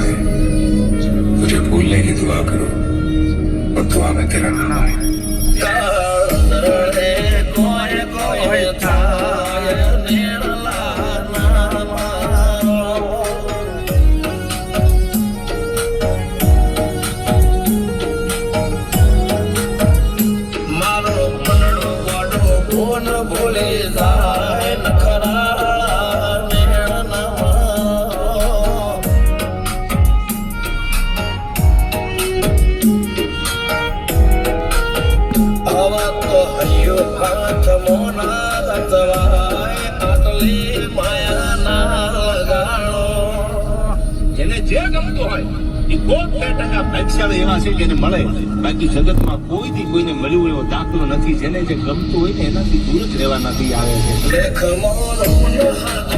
है तुझे भूलने की दुआ करो और दुआ में तेरा नाम आए ભૂલે જાય નખરા આવા તો હૈયો હાથ મોના દતવાય આટલી માયાના લગાડો જેને જે ગમતું હોય એ કોઈ 2% ભાગ્યશાળી એવા છે જેને મળે બાકી જગતમાં કોઈથી કોઈને મળ્યું એવો દાખલો નથી જેને જે ગમતું હોય ને એનાથી દૂર જ રહેવાનાથી આવે છે લેખ મોર